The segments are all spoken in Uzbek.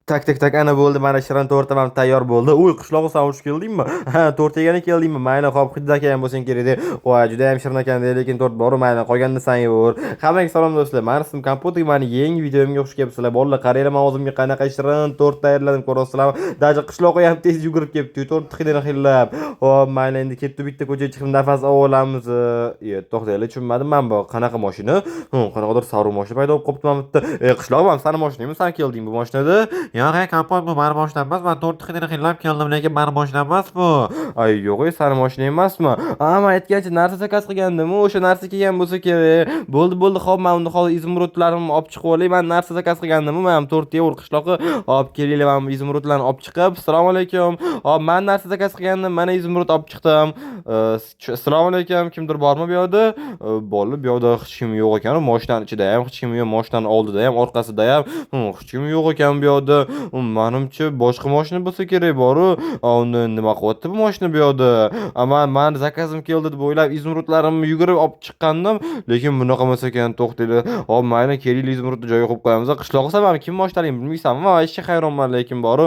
Tak, ana bo'ldi. Mana shirin to'rtam ham tayyor bo'ldi. Uy, qishloqqa san xush keldingmi? Ha, to'rt yegani keldingmi? Mayli, xo'p, hidda aka ham bo'lsang kerak edi. Voy, juda ham shirin ekan, lekin to'rt bor, mayli, qolganini san yeyver. Hammaga salom do'stlar. Mana ismim Kompot, mani yangi videomga xush kelibsizlar. Bolalar, qaranglar, men o'zimga qanaqa shirin to'rt tayyorladim, ko'rasizlarmi? Даже qishloqqa ham tez yugurib kelibdi, to'rt xilini xillab. Hop, mayli, endi ketdi bitta ko'chaga chiqib nafas olamiz. To'xtaylik, tushunmadim men bu. Qanaqa mashina? Qanaqadir sarı mashina paydo bo'lib qopti mana bitta. Qishloq ham sani mashinami? San kelding bu mashinada? Yo'q, kompot bu mani mashinam emas. Men 4 xilini xillab keldim, lekin mani mashinam emas bu. Ay, yo'q, sani mashina emasmi? Men aytgancha narsa zakaz qilgandim. O'sha narsa kelgan bo'lsa kerak. Bo'ldi, xo'p, men unda hozir izmurudlarimni olib chiqib olay. Men narsa zakaz qilgandim. Men 4 yevro qishloqqa olib kelinglar, men izmurudlarni olib chiqib. Assalomu alaykum. Hop, men narsa zakaz qilgandim. Mana izmurud olib chiqdim. Assalomu alaykum. Kimdir bormi bu yerda? Bo'ldi, bu yerda hech kim yo'q ekan. Mashinaning ichida ham hech kim yo'q, mashinaning oldida ham, orqasida ham hech kim yo'q ekan bu yerda. Menimcha boshqa mashina bo'lsa kerak boru. Unda nima qilyapti bu mashina bu yerda? Men zakazim keldi deb o'ylab izmurudlarimni yugurib olib chiqqandim, lekin bunaqa emas ekan. To'xtaylar. Hop, mayli, kelinglar, izmurudni joyiga qo'yib qo'yamiz. Qishloqqa sabab kim mashinalarini bilmaysanmi? Men ishga hayronman lekin boru.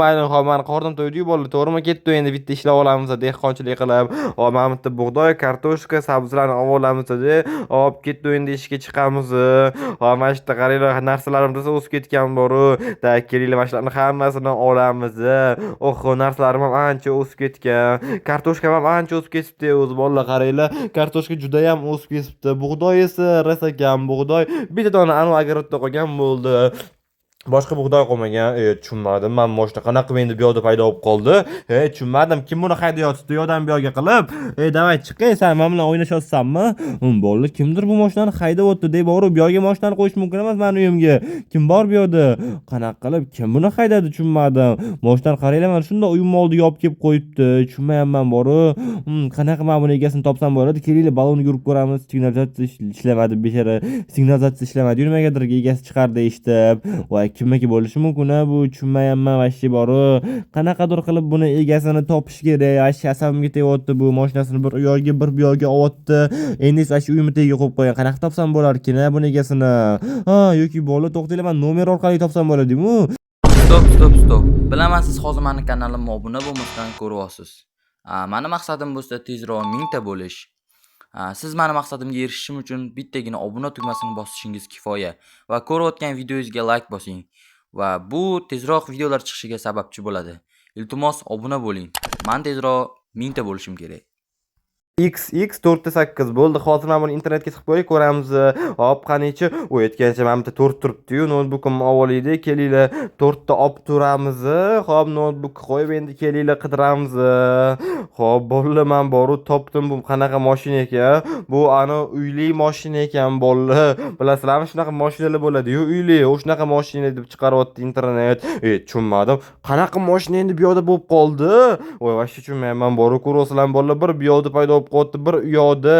Mayli, hop, meni qornim to'ydi-yu bo'ldi. To'g'rimi? Ketdi endi bitta ishlab olamiz, dehqonchilik qilib. Hop, mana bitta bug'doy, kartoshka, sabzilarni olib olamiz dedi. Hop, ketdi endi ishga chiqamiz. Hop, mana shu yerda qaranglar, narsalarimda o'sib ketgan boru. Kelinglar, mana shularni hammasini olamiz. Narsalarim ham ancha o'sib ketgan. Kartoshka ham ancha o'sib ketibdi o'zi, bolalar qaranglar. Kartoshka juda ham o'sib ketibdi. Bug'doy esa rosa kam bug'doy. Bitta dona anu огородda qolgan bo'ldi. Boshqa bug'doy qolmagan. Tushunmadim. Men mashina qanaqa endi bu yerda paydo bo'lib qoldi? Tushunmadim. Kim buni haydayotdi? Bu yerdan bu yerga qilib. Davay chiqing, sen men bilan o'ynashyapsanmi? Bo'ldi, kimdir bu mashinani haydayotdi deb borib, bu yerga mashinani qo'yish mumkin emas meni uyimga. Kim bor bu yerda? Qanaqa qilib kim buni haydadi? Tushunmadim. Mashinani qaranglar, mana shunda uyim oldiga olib kelib qo'yibdi. Tushunmayapman boru. Qanaqa men buni egasini topsam bo'ladi? Kelinglar, balonni yurib ko'ramiz. Signalizatsiya ishlamadi, bechara. Signalizatsiya ishlamadi. Nimagadir egasi chiqardi eshitib. Voy, kimniki bo'lishi mumkin bu? Tushunmayapman vashi boru. Qanaqadir qilib buni egasini topish kerak. Vashi asabimga tegayotdi bu. Mashinasini bir u yoqga bir bu yoqga olyapti. Endi esa shu uyimni tagiga qo'yib qo'ygan. Qanaqa topsam bo'lar ekan buni egasini? Yoki bo'ldi, to'xtaylar, men nomer orqali topsam bo'ladimi? Stop. Bilaman, siz hozir meni kanalimga obuna bo'lmasdan ko'ryapsiz. Meni maqsadim bo'lsa tezroq 1000 ta bo'lish. Siz meni maqsadimga erishishim uchun bittagina obuna tugmasini bosishingiz kifoya va ko'rayotgan videoyingizga like bosing va bu tezroq videolar chiqishiga sababchi bo'ladi. Iltimos obuna bo'ling. Men tezroq 1000 ta bo'lishim kerak. XX48 bo'ldi. Hozir men buni internetga chiqib qo'yib ko'ramiz. Hop, qanichi? U aytgancha men bitta to'rt turibdi-yu, noutbukim avvalida. Kelinglar, to'rtta olib turamiz. Hop, noutbuk qo'yib endi kelinglar qidiramiz. Hop, bolalar, men boru topdim. Bu qanaqa mashina ekan? Bu ana uyli mashina ekan, bolalar. Bilasizlarmi, shunaqa mashinalar bo'ladi-yu, uyli. O'shunaqa mashina deb chiqaryapti internet. Tushunmadim. Qanaqa mashina endi bu yerda bo'lib qoldi? Voy, vashi tushunmayman. Boru ko'rasizlar bolalar, bir bu yerda paydo qopti, bir u yoqda.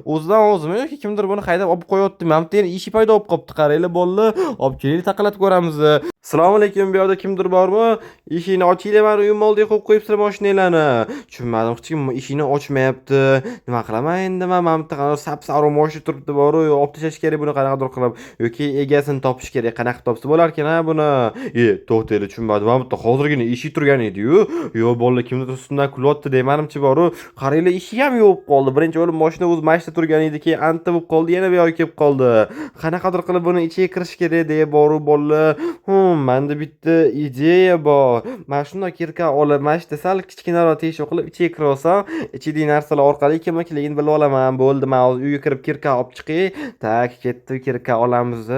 O'zidan o'zimi yoki kimdir buni haydab olib qo'yapti. Men bitta ishi paydo bo'lib qopti. Qaranglar bolalar. Olib kelinglar, taqalatib ko'ramiz. Assalomu alaykum, bu yerda kimdir bormi? Eshikni ochinglar, meni uyim oldiga qo'yib qo'yibsizlar mashinalarni. Tushunmadim, hech kim eshikni ochmayapti. Nima qilaman endi? Men bitta sap-sariq mashina turibdi boru, olib tashlash kerak buni qanaqadir qilib. Yoki egasini topish kerak. Qanaqa topsa bo'lar ekan buni? To'xtaylar, tushunmadim. Men bitta hozirgina eshik turgan edi-yu. Yo, bolalar kimdir ustidan kulyapti demanimchi boru. Qaranglar, eshik ham yo'q qoldi. Birinchi o'lim mashina o'z mashina turgan edi, keyin anta bo'lib qoldi, yana bu yoqqa kelib qoldi. Qanaqadir qilib buni ichiga kirish kerak deb boru bolalar. Menda bitta ideya bor. Men shunday kirka olib, mana shu sal kichkinaroq teshik qilib ichiga kirib olsam, ichidagi narsalar orqali kimligini bilib olaman. Bo'ldi, men hozir uyga kirib kirka olib chiqay. Tak, ketdi, kirka olamiz.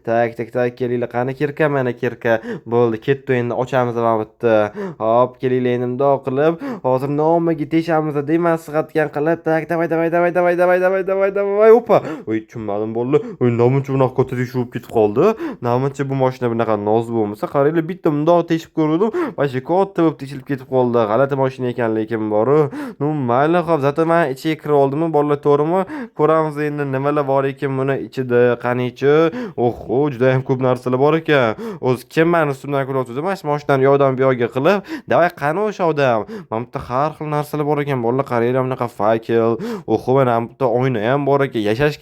Tak, kelinglar, qani kirka, mana kirka. Bo'ldi, ketdi, endi ochamiz mana bitta. Hop, kelinglar, endi bundoq qilib, hozir nomiga teshamiz deyman, sig'atgan qilib. Tak, davay. Opa. Voy, tushunmadim bo'ldi. Voy, nomuncha bunaqa ko'ta teshib ketib qoldi. Nomuncha bu mashina bunaqa noz bo'lmasa, qaranglar, bitta bundoq teshib ko'rdim. Vashi ko'ta bo'lib teshilib ketib qoldi. G'alati mashina ekan lekin boru. Mayli, xo'p, zato men ichiga kirib oldimmi, bolalar, to'g'rimi? Ko'ramiz endi nimalar bor ekan buni ichida, qanichi. Juda ham ko'p narsalar bor ekan. O'zi kim meni ustimdan kulyapti? Mana shu mashinani yoqdan bu yoqqa qilib, davay qani o'sha odam. Mana bitta har xil narsalar bor ekan. Bolalar, qaranglar, bunaqa fakel. Mana bitta oyna ham bor ekan. Yashash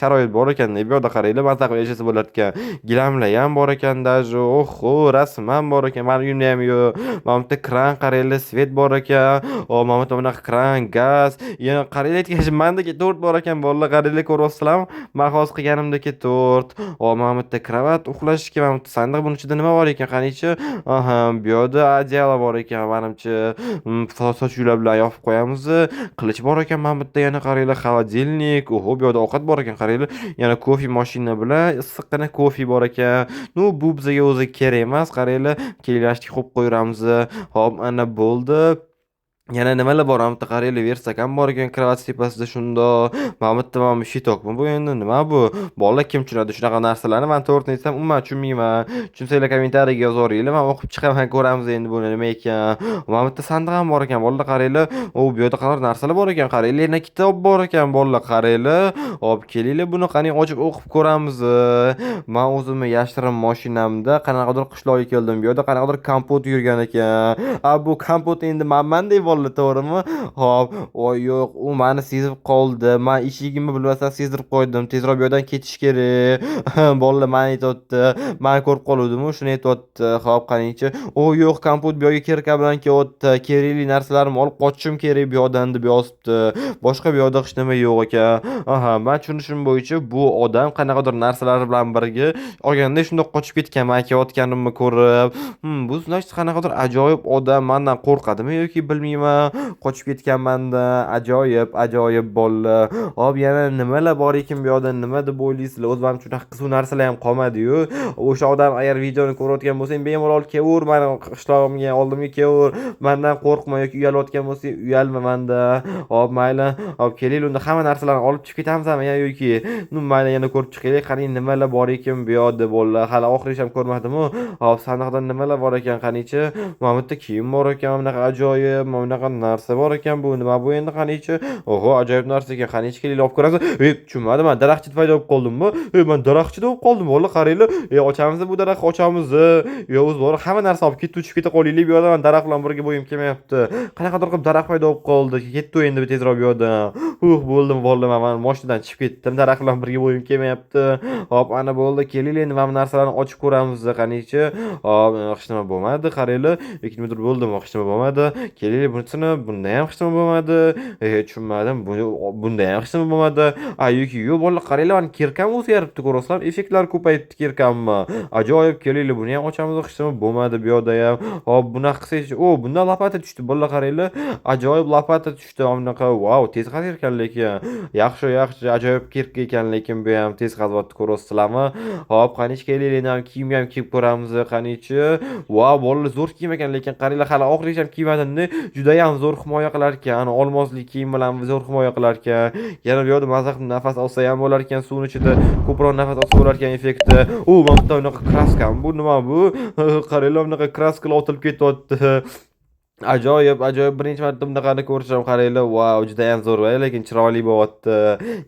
sharoit bor ekan. Bu yerda qaranglar, mazza qilib yashasa bo'lar ekan. Gilamlar ham bor ekan, даже. Oho, rasm ham bor ekan. Mani uyimda ham yo'q. Mana bu yerda kran qaranglar, svet bor ekan. Mana bu bunaqa kran, gaz. Yana qaranglar aytgan mendagi tort bor ekan. Bolalar qaranglar ko'ryapsizlarmi? Men hozir qilganimdagi tort. Mana bu yerda kravat uxlashga, mana bu yerda sandiq, buning ichida nima bor ekan? Qanichi? Aha, bu yerda adyala bor ekan, menimcha. Soch yulab bilan yopib qo'yamiz. Qilich bor ekan, mana bu yerda yana qaranglar, xolodilnik. Oho, bu yerda ovqat bor ekan, qaranglar. Yana kofe mashina bilan issiqqina kofe bor ekan. Bu bizga o'zi kerak emas. Qaranglar, kelishlik qo'yib qo'yamiz. Hop, ana bo'ldi. Yana nimalar bor? Mana bu yerda qaranglar, versak ham bor ekan, kravat tepasida shundoq. Mana bu yerda mana shitokmi bu endi? Nima bu? Bolalar kim tushunadi shunaqa narsalarni? Men to'g'risini aytsam, umuman tushunmayman. Tushunsangiz kommentariyaga yozaveringlar. Men o'qib chiqaman, ko'ramiz endi buni nima ekan. Mana bu yerda sandiq ham bor ekan. Bolalar qaranglar. Bu yerda qanaqa narsalar bor ekan? Qaranglar, yana kitob bor ekan. Bolalar qaranglar. Hop, kelinglar, buni qani ochib o'qib ko'ramiz. Men o'zimni yashirin mashinamda qanaqadir qishloqqa keldim. Bu yerda qanaqadir kompot yurgan ekan. Bu kompot endi mendek bolalar, to'g'rimi? Hop, voy yo'q, u meni sezib qoldi. Men eshigimni bilmasdan sezdirib qo'ydim. Tezroq bu yerdan ketish kerak. Bolalar meni aytayapti. Men ko'rib qoluvdim, shuni aytayapti. Hop, qanichi? Yo'q, kompot bu yerga kirka bilan kelyapti. Kerakli narsalarni olib qochishim kerak bu yerdan deb yozibdi. Boshqa bu yerda hech nima yo'q ekan. Men tushunishim bo'yicha bu odam qanaqadir narsalar bilan birga olganda shunda qochib ketgan. Men kelayotganimni ko'rib, bu значит qanaqadir ajoyib odam mendan qo'rqadimi yoki bilmayman. Qochib ketganman-da. Ajoyib bolalar. Hop, yana nimalar bor ekan bu yerda? Nima deb o'ylaysizlar? O'z menimcha shunaqa qiziq narsalar ham qolmadi-yu. O'sha odam agar videoni ko'rayotgan bo'lsang, bemalol kelaver, meni qishlog'imga, oldimga kelaver. Mendan qo'rqma yoki uyalayotgan bo'lsang, uyalma menda. Hop, mayli. Hop, kelinglar, unda hamma narsalarni olib chiqib ketamizmi yoki? Mayli, yana ko'rib chiqaylik. Qarang, nimalar bor ekan bu yerda bolalar. Hali oxirigacha ham ko'rmadim-ku. Hop, sandiqda nimalar bor ekan? Qanichi? Mana bu yerda kiyim bor ekan, bunaqa ajoyib, mana bunaqa narsa bor ekan. Bu nima bu endi? Qanichi? Oho, ajoyib narsa ekan. Qanichi, kelinglar olib ko'ramiz. Tushunmadim, men daraxtchi paydo bo'lib qoldimmi? Men daraxtchida bo'lib qoldim. Bolalar qaranglar. Ochamiz bu daraxtni, ochamiz. O'z bor, hamma narsa olib ketib uchib keta qolaylik bu yerda. Men daraxt bilan birga bo'yim kelmayapti. Qanaqadir qilib daraxt paydo bo'lib qoldi. Ketdi endi tezroq bu yerdan. Bo'ldim, bolalar, men mashinadan chiqib ketdim. Daraxt bilan birga bo'yim kelmayapti. Hop, ana bo'ldi. Kelinglar, endi mana bu narsalarni ochib ko'ramiz. Qanichi? Hop, hech nima bo'lmadi. Qaranglar, nimadir bo'ldimi? Hech nima bo'lmadi. Kelinglar, bunisini, bunda ham hech nima bo'lmadi. Tushunmadim. Bunda ham hech nima bo'lmadi. Yo'q, bolalar, qaranglar, men kirkam o'zgaribdi, ko'rasizlar. Effektlar ko'payibdi kirkammi? Ajoyib, kelinglar, buni ham ochamiz. Hech nima bo'lmadi bu yerda ham. Hop, bunaqa qilsak, bundan lopata tushdi. Bolalar, qaranglar. Ajoyib lopata tushdi. Bunaqa, vau, tez qazir ekan lekin. Yaxshi, ajoyib kirka ekan lekin bu ham tez qazyapti, ko'rasizlarmi? Hop, qanichi, kelinglar, endi ham kiyim ham kiyib ko'ramiz. Qanichi? Vau, bolalar zo'r kiyim ekan lekin qaranglar, hali oxirigacha ham kiymadim-da. Juda ham zo'r himoya qilar ekan. Olmosli kiyim bilan zo'r himoya qilar ekan. Yana bu yerda mazza qilib nafas olsa ham bo'lar ekan, suvning ichida ko'proq nafas olsa bo'lar ekan effekti. Mana bu bunaqa kraska. Bu nima bu? Qaranglar, bunaqa kraskalar otilib ketyapti. Ajoyib, birinchi marta bunaqani ko'rishim. Qaranglar, vau, juda ham zo'r, lekin chiroyli bo'lyapti.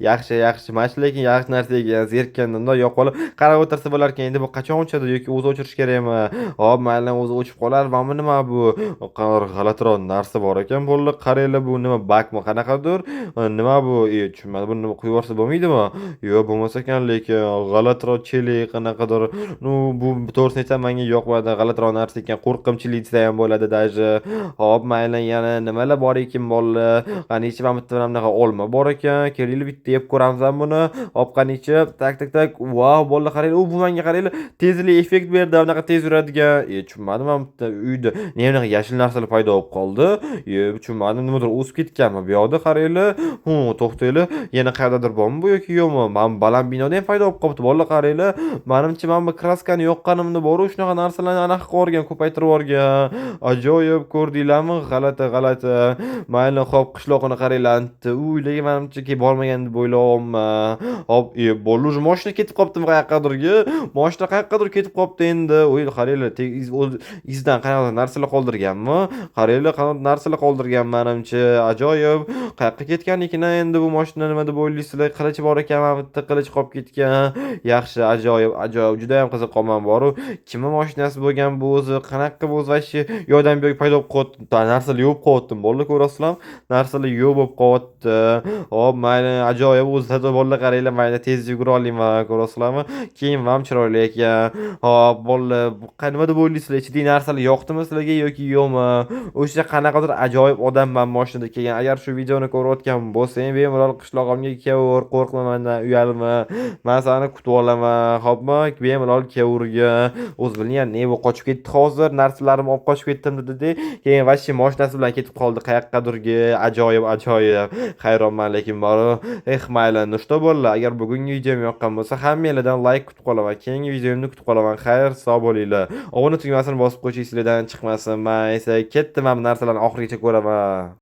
Yaxshi. Mana shu lekin yaxshi narsa ekan. Zerikkandan yo'q olib qarab o'tirsa bo'lar ekan. Endi bu qachon o'chadi yoki o'zi o'chirish kerakmi? Hop, mayli, o'zi o'chib qolar. Mana nima bu? Qanaqa g'alatiroq narsa bor ekan. Bolalar, qaranglar, bu nima, bakmi qanaqadir? Nima bu? Tushunmadim. Buni nima qo'yib yuborsa bo'lmaydimi? Yo'q, bo'lmas ekan, lekin g'alatiroq chelik qanaqadir. Bu to'g'risini aytsam, menga yoqmadi. G'alatiroq narsa ekan. Qo'rqimchilik desa ham bo'ladi даже. Hop, mayli, yana nimalar bor ekan bolalar? Qanichi, mana bu yerda bunaqa olma bor ekan. Kelinglar, bitta yeb ko'ramiz ham buni. Hop, qanichi, tak. Vau, bolalar, qaranglar, bu menga qaranglar, tezlik effekt berdi. Bunaqa tez yuradigan. Tushunmadim, mana bu uyda nima bunaqa yashil narsalar paydo bo'lib qoldi. Tushunmadim, nimadir o'sib ketganmi bu yoqda? Qaranglar. To'xtanglar. Yana qayerdadir bormi bu yoki yo'qmi? Men baland binoda ham paydo bo'lib qolibdi. Bolalar, qaranglar. Menimcha men bu kraskani yoqqanimda bor, shunaqa narsalarni aniq qilib yuborgan, ko'paytirib yuborgan. Ajoyib, ko'rdinglarmi? G'alati. Mayli, hop, qishloqni qaranglar. Lekin menimcha kelib bormagan deb o'ylayapman. Hop, bolalar, mashina ketib qolibdimi qayoqqadirga? Mashina qayoqqadir ketib qolibdi endi. Qaranglar, izdan qanaqa narsalar qoldirganmi? Qaranglar, qanaqa narsalar qoldirgan menimcha. Ajoyib. Qayoqqa ketgan ekan endi bu mashina? Nima deb o'ylaysizlar? Qilich bor ekan, mana bu yerda qilich qolib ketgan. Yaxshi, ajoyib. Juda ham qiziq qolman boru. Kimning mashinasi bo'lgan bu o'zi? Qanaqa bu o'zi? Yo'dan bu yoqqa paydo bo'lib qo'yibdi, narsalar yuvib qo'yibdim. Bolalar ko'rasizlarmi? Narsalar yuvib qo'yibdi. Hop, mayli, ajoyib o'zida bolalar qaranglar, mayli tez yugura olmayman, ko'rasizlarmi? Kiyimim ham chiroyli ekan. Hop, bolalar, nima deb o'ylaysizlar? Ichidagi narsalar yoqdimi sizlarga yoki yo'qmi? O'sha qanaqadir ajoyib odamman mashinada kelgan. Agar shu videoni ko'rayotgan bo'lsang, bemalol qishlog'imga kelaver, qo'rqma mendan, uyalma. Men seni kutib olaman. Hopmi, bemalol kelavergin. O'z bilgan, ne bu qochib ketdi hozir, narsalarimni olib qochib ketdim dedi. Keyin vashi mashinasi bilan ketib qoldi qayoqqadirga. Ajoyib, ajoyib. Hayronman lekin bor. Mayli, nushta bolalar, agar bugungi videom yoqqan bo'lsa, hammanglardan like kutib qolaman. Keyingi videomni kutib qolaman. Xayr, sog' bo'linglar. Obuna tugmasini bosib qo'yishingiz sizlardan chiqmasin. Men esa ketdim, ham narsalarni oxirigacha ko'raman.